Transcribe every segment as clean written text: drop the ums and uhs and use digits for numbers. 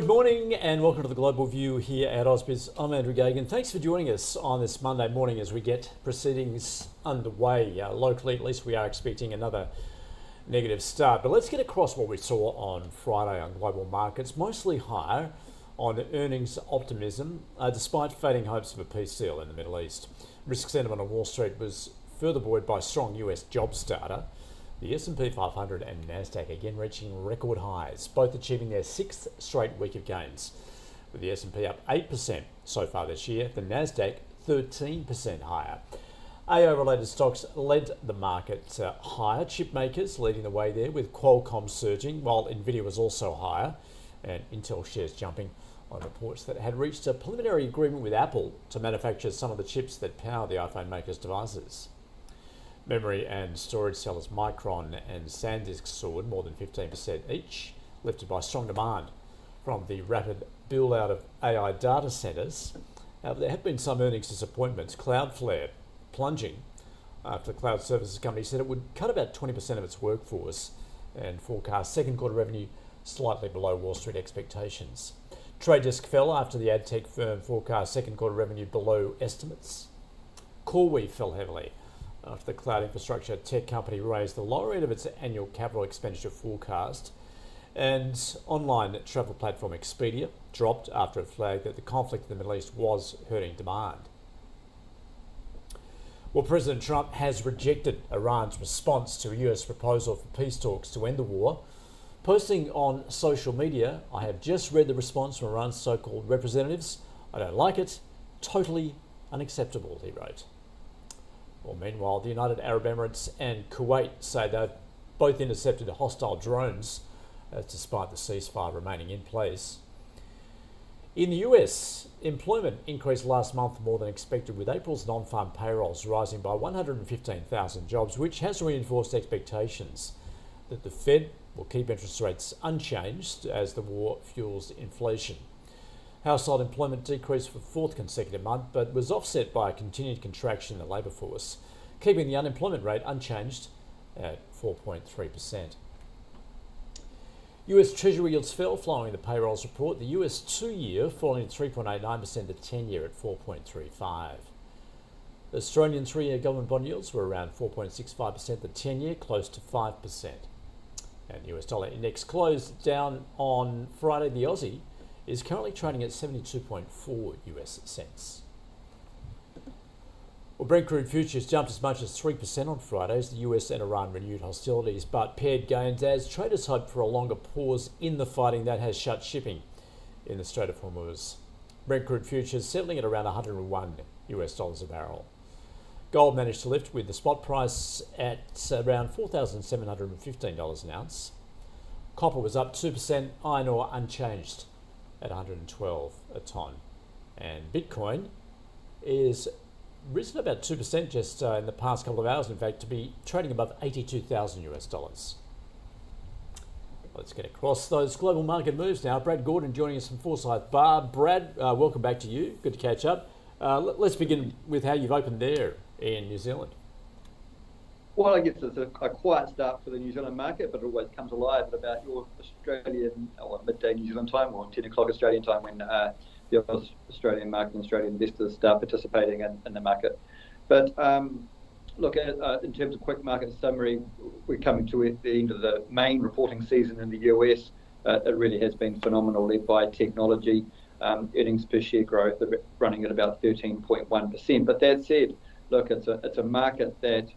Good morning and welcome to the Global View here at Ausbiz. I'm Andrew Gagan. Thanks for joining us on this Monday morning as we get proceedings underway. Locally, at least, we are expecting another negative start. But let's get across what we saw on Friday on global markets, mostly higher on earnings optimism, despite fading hopes of a peace deal in the Middle East. Risk sentiment on Wall Street was further buoyed by strong US jobs data. The S&P 500 and Nasdaq again reaching record highs, both achieving their sixth straight week of gains, with the S&P up 8% so far this year, the Nasdaq 13% higher. AI-related stocks led the market higher, chip makers leading the way there, with Qualcomm surging, while Nvidia was also higher, and Intel shares jumping on reports that had reached a preliminary agreement with Apple to manufacture some of the chips that power the iPhone makers' devices. Memory and storage sellers Micron and SanDisk soared more than 15% each, lifted by strong demand from the rapid build-out of AI data centers. There have been some earnings disappointments. Cloudflare plunging after the cloud services company said it would cut about 20% of its workforce and forecast second quarter revenue slightly below Wall Street expectations. Trade Desk fell after the ad tech firm forecast second quarter revenue below estimates. CoreWeave fell heavily after the cloud infrastructure tech company raised the lower end of its annual capital expenditure forecast, and online travel platform Expedia dropped after it flagged that the conflict in the Middle East was hurting demand. Well, President Trump has rejected Iran's response to a US proposal for peace talks to end the war, posting on social media, "I have just read the response from Iran's so-called representatives. I don't like it. Totally unacceptable," he wrote. Well, meanwhile, the United Arab Emirates and Kuwait say they've both intercepted hostile drones, despite the ceasefire remaining in place. In the US, employment increased last month more than expected, with April's non-farm payrolls rising by 115,000 jobs, which has reinforced expectations that the Fed will keep interest rates unchanged as the war fuels inflation. Household employment decreased for the fourth consecutive month, but was offset by a continued contraction in the labour force, keeping the unemployment rate unchanged at 4.3%. US Treasury yields fell following the payrolls report, the US 2-year falling to 3.89%, the 10-year at 4.35%. The Australian 3-year government bond yields were around 4.65%, the 10-year close to 5%. And the US dollar index closed down on Friday. The Aussie is currently trading at 72.4 US cents. Well, Brent crude futures jumped as much as 3% on Friday as the US and Iran renewed hostilities, but paired gains as traders hoped for a longer pause in the fighting that has shut shipping in the Strait of Hormuz. Brent crude futures settling at around $101 US a barrel. Gold managed to lift with the spot price at around $4,715 an ounce. Copper was up 2%, iron ore unchanged at 112 a tonne. And Bitcoin is risen about 2% just in the past couple of hours, in fact, to be trading above $82,000 US. Let's get across those global market moves now. Brad Gordon joining us from Forsyth Barr. Brad, welcome back to you. Good to catch up. Let's begin with how you've opened there in New Zealand. Well, I guess it's a quiet start for the New Zealand market, but it always comes alive at about your Australian, or midday New Zealand time, or 10 o'clock Australian time, when the Australian market and Australian investors start participating in the market. But look, in terms of quick market summary, we're coming to the end of the main reporting season in the US. It really has been phenomenal, led by technology. Earnings per share growth running at about 13.1%. But that said, look, it's a market that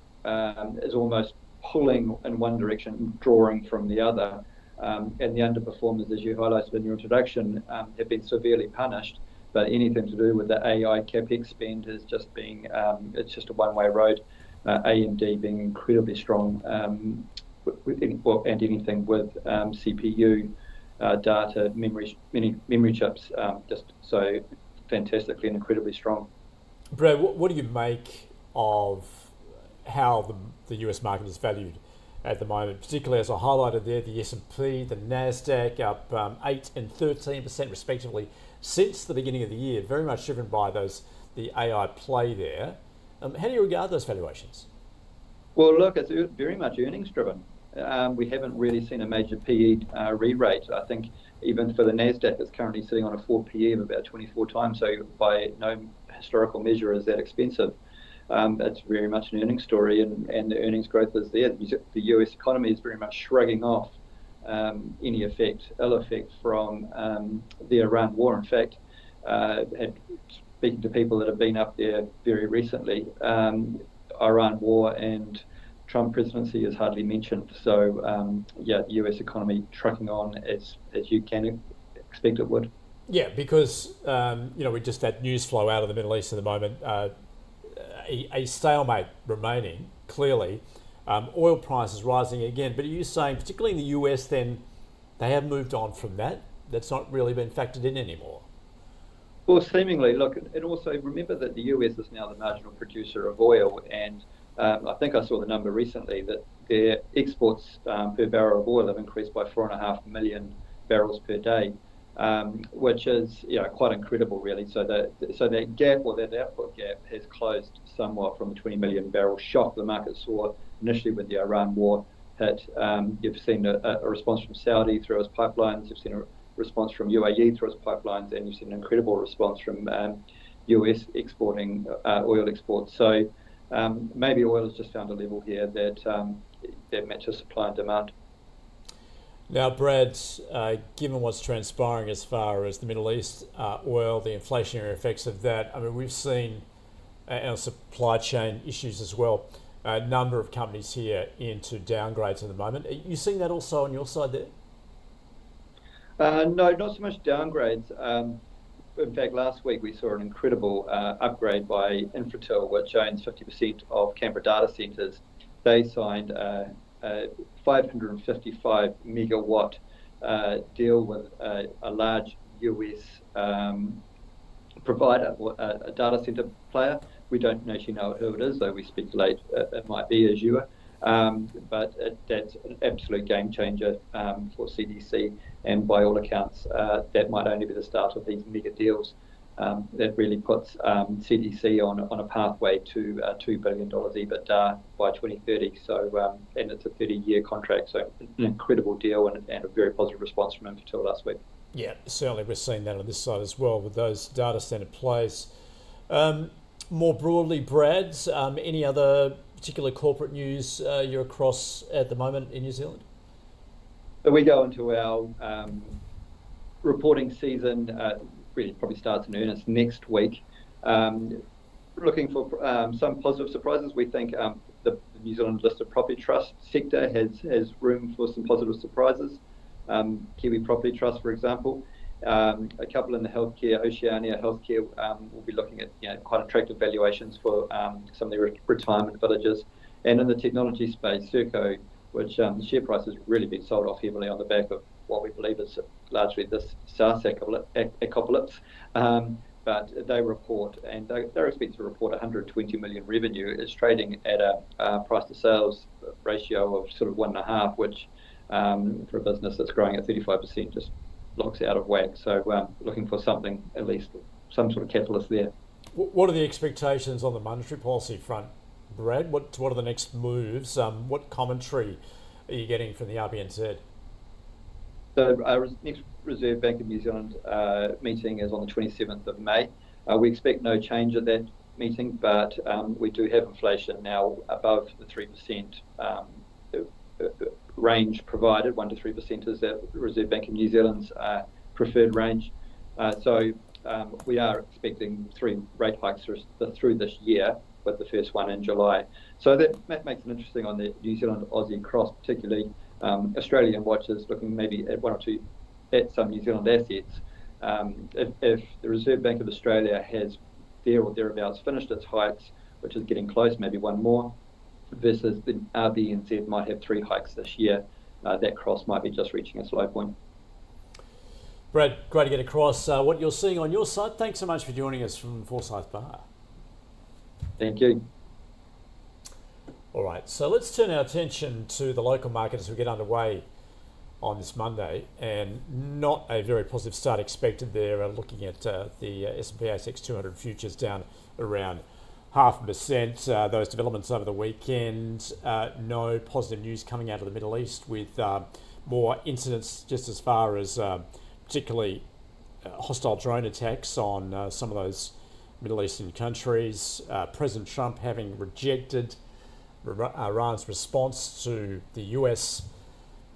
is almost pulling in one direction and drawing from the other. And the underperformers, as you highlighted in your introduction, have been severely punished. But anything to do with the AI capex spend has just been, it's just a one-way road. AMD being incredibly strong, and anything with CPU, data, memory chips, just so fantastically and incredibly strong. Brad, what do you make of how the US market is valued at the moment, particularly as I highlighted there, the S&P, the Nasdaq up 8 and 13% respectively since the beginning of the year, very much driven by the AI play there. How do you regard those valuations? Well, look, it's very much earnings driven. We haven't really seen a major PE re-rate. I think even for the Nasdaq, it's currently sitting on a 4 PE of about 24 times. So by no historical measure is that expensive. It's very much an earnings story, and the earnings growth is there. The US economy is very much shrugging off any ill effect from the Iran war. In fact, speaking to people that have been up there very recently, Iran war and Trump presidency is hardly mentioned. So the US economy trucking on as you can expect it would. Yeah, because we just had news flow out of the Middle East at the moment. A stalemate remaining, clearly. Oil prices rising again, but are you saying, particularly in the US, then they have moved on from that? That's not really been factored in anymore? Well, seemingly, look, and also remember that the US is now the marginal producer of oil, and I think I saw the number recently that their exports per barrel of oil have increased by 4.5 million barrels per day, which is quite incredible, really. So that gap, or that output gap, has closed somewhat from the 20 million barrel shock the market saw initially when the Iran war hit. You've seen a response from Saudi through its pipelines. You've seen a response from UAE through its pipelines, and you've seen an incredible response from US exporting oil exports. So maybe oil has just found a level here that matches supply and demand. Now, Brad, given what's transpiring as far as the Middle East oil, the inflationary effects of that, I mean, we've seen our supply chain issues as well. A number of companies here into downgrades at the moment. Are you seeing that also on your side there? No, not so much downgrades. In fact, last week we saw an incredible upgrade by Infratil, which owns 50% of Canberra data centres. They signed a 555 megawatt deal with a large US provider, a data centre player. We don't actually know who it is, though we speculate it might be Azure. But that's an absolute game changer for CDC, and by all accounts, that might only be the start of these mega deals. That really puts CDC on a pathway to $2 billion EBITDA by 2030. So, and it's a 30-year contract, so an incredible deal and a very positive response from Infratil last week. Yeah, certainly we're seeing that on this side as well with those data centre plays. More broadly, Brad, any other particular corporate news you're across at the moment in New Zealand? So we go into our reporting season, really probably starts in earnest next week. Looking for some positive surprises. We think the New Zealand listed property trust sector has room for some positive surprises. Kiwi Property Trust, for example. A couple in the healthcare, Oceania Healthcare, will be looking at quite attractive valuations for some of their retirement villages. And in the technology space, Serco, which the share price has really been sold off heavily on the back of what we believe is largely this SaaS apocalypse. But they report, and they're expected to report 120 million revenue. It's trading at a price to sales ratio of sort of 1.5, which for a business that's growing at 35% just looks out of whack. So looking for something, at least some sort of catalyst there. What are the expectations on the monetary policy front, Brad? What are the next moves? What commentary are you getting from the RBNZ? So our next Reserve Bank of New Zealand meeting is on the 27th of May. We expect no change at that meeting, but we do have inflation now above the 3% range provided. 1 to 3% is that Reserve Bank of New Zealand's preferred range. So we are expecting 3 rate hikes through this year, with the first one in July. So that makes it interesting on the New Zealand-Aussie cross, particularly. Australian watchers looking maybe at 1 or 2 at some New Zealand assets. If the Reserve Bank of Australia has there or thereabouts finished its hikes, which is getting close, maybe one more, versus the RBNZ might have 3 hikes this year, that cross might be just reaching its low point. Brad, great to get across what you're seeing on your side. Thanks so much for joining us from Forsyth Barr. Thank you. All right, so let's turn our attention to the local market as we get underway on this Monday, and not a very positive start expected there. Looking at the S&P ASX 200 futures down around 0.5%. Those developments over the weekend, no positive news coming out of the Middle East with more incidents just as far as particularly hostile drone attacks on some of those Middle Eastern countries. President Trump having rejected Iran's response to the US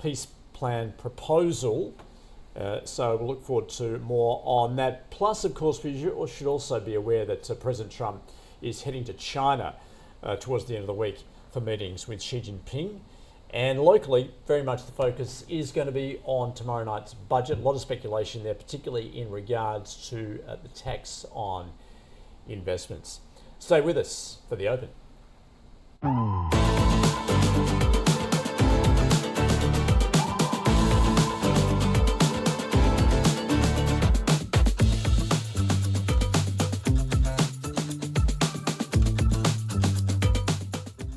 peace plan proposal. So we'll look forward to more on that. Plus, of course, we should also be aware that President Trump is heading to China towards the end of the week for meetings with Xi Jinping. And locally, very much the focus is going to be on tomorrow night's budget. A lot of speculation there, particularly in regards to the tax on investments. Stay with us for the Open.